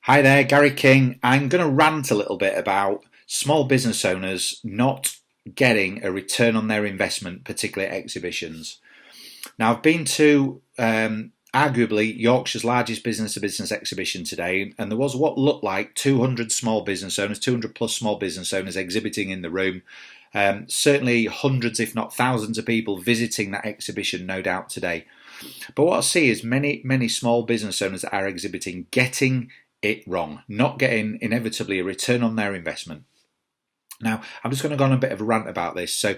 Hi there, Gary King. I'm going to rant a little bit about small business owners not getting a return on their investment, particularly at exhibitions. Now, I've been to arguably Yorkshire's largest business-to-business exhibition today, and there was what looked like 200 small business owners, 200 plus small business owners exhibiting in the room. Certainly hundreds, if not thousands, of people visiting that exhibition, no doubt, today. But what I see is many small business owners that are exhibiting getting it wrong, not getting inevitably a return on their investment. Now, I'm just going to go on a bit of a rant about this. So,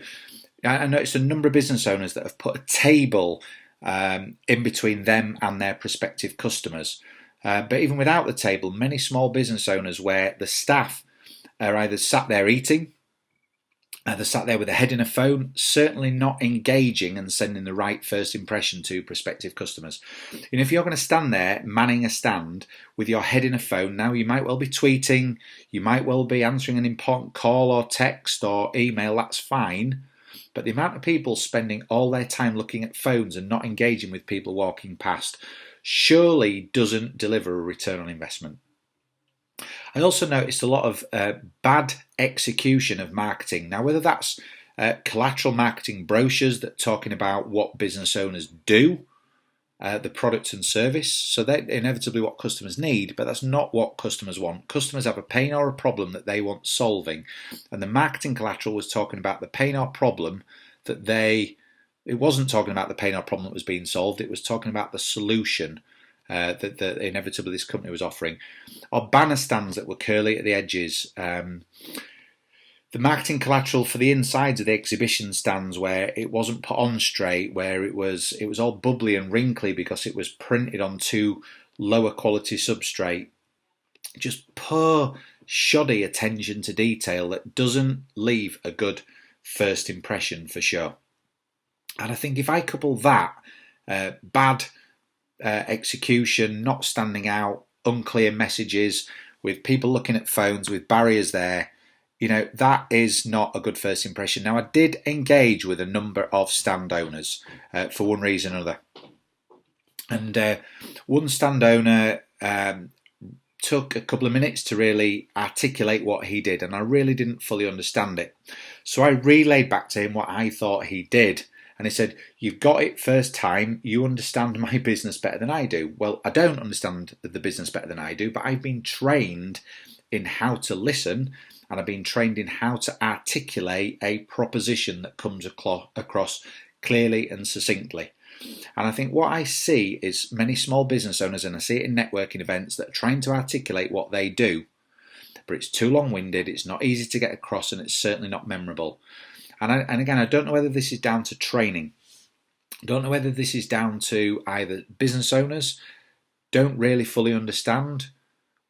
I noticed a number of business owners that have put a table in between them and their prospective customers. But even without the table, many small business owners where the staff are either sat there eating, they're sat there with their head in a phone, certainly not engaging and sending the right first impression to prospective customers. If you're going to stand there manning a stand with your head in a phone, now you might well be tweeting, you might well be answering an important call or text or email, that's fine. But the amount of people spending all their time looking at phones and not engaging with people walking past surely doesn't deliver a return on investment. I also noticed a lot of bad execution of marketing. Now, whether that's collateral marketing brochures that are talking about what business owners do, the product and service, so that's inevitably what customers need, but that's not what customers want. Customers have a pain or a problem that they want solving, and the marketing collateral was talking about the pain or problem that it wasn't talking about the pain or problem that was being solved, it was talking about the solution that inevitably this company was offering. Or banner stands that were curly at the edges. The marketing collateral for the insides of the exhibition stands where it wasn't put on straight, where it was all bubbly and wrinkly because it was printed on too lower quality substrate. Just poor, shoddy attention to detail that doesn't leave a good first impression for sure. And I think if I couple that bad execution, not standing out, unclear messages, with people looking at phones, with barriers there, that is not a good first impression. Now, I did engage with a number of stand owners for one reason or another. And one stand owner took a couple of minutes to really articulate what he did, and I really didn't fully understand it. So I relayed back to him what I thought he did. And he said, "You've got it first time, you understand my business better than I do." Well, I don't understand the business better than I do, but I've been trained in how to listen, and I've been trained in how to articulate a proposition that comes across clearly and succinctly. And I think what I see is many small business owners, and I see it in networking events, that are trying to articulate what they do, but it's too long-winded, it's not easy to get across, and it's certainly not memorable. And again, I don't know whether this is down to training. I don't know whether this is down to either business owners don't really fully understand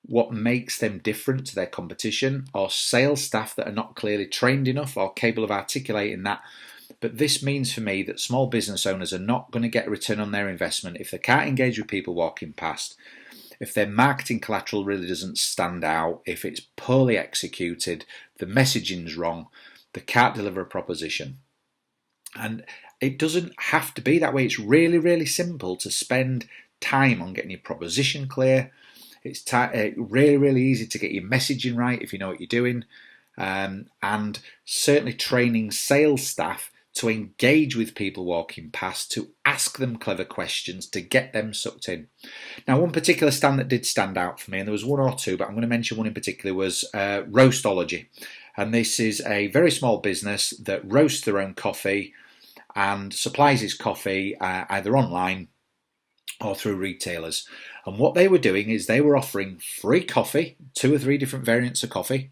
what makes them different to their competition, or sales staff that are not clearly trained enough or capable of articulating that. But this means for me that small business owners are not going to get a return on their investment if they can't engage with people walking past, if their marketing collateral really doesn't stand out, if it's poorly executed, the messaging's wrong, they can't deliver a proposition. And it doesn't have to be that way. It's really, really simple to spend time on getting your proposition clear. It's really, really easy to get your messaging right if you know what you're doing. And certainly training sales staff to engage with people walking past, to ask them clever questions, to get them sucked in. Now, one particular stand that did stand out for me, and there was one or two, but I'm going to mention one in particular, was Roastology. And this is a very small business that roasts their own coffee and supplies its coffee either online or through retailers. And what they were doing is they were offering free coffee, 2 or 3 different variants of coffee.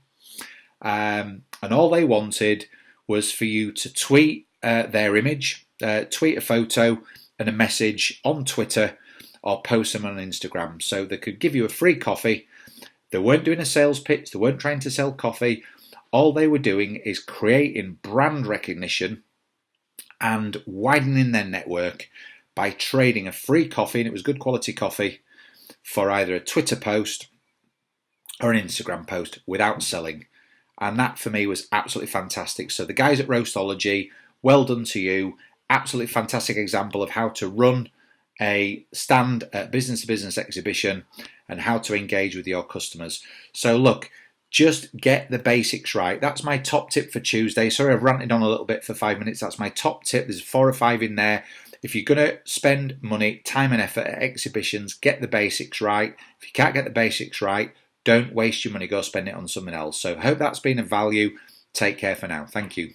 And all they wanted was for you to tweet their image, tweet a photo and a message on Twitter, or post them on Instagram. So they could give you a free coffee. They weren't doing a sales pitch. They weren't trying to sell coffee. All they were doing is creating brand recognition and widening their network by trading a free coffee, and it was good quality coffee, for either a Twitter post or an Instagram post without selling. And that for me was absolutely fantastic. So the guys at Roastology, well done to you. Absolutely fantastic example of how to run a stand at business-to-business exhibition and how to engage with your customers. So look, just get the basics right. That's my top tip for Tuesday. Sorry, I've ranted on a little bit for 5 minutes. That's my top tip. There's 4 or 5 in there. If you're going to spend money, time and effort at exhibitions, get the basics right. If you can't get the basics right, don't waste your money. Go spend it on something else. So hope that's been of value. Take care for now. Thank you.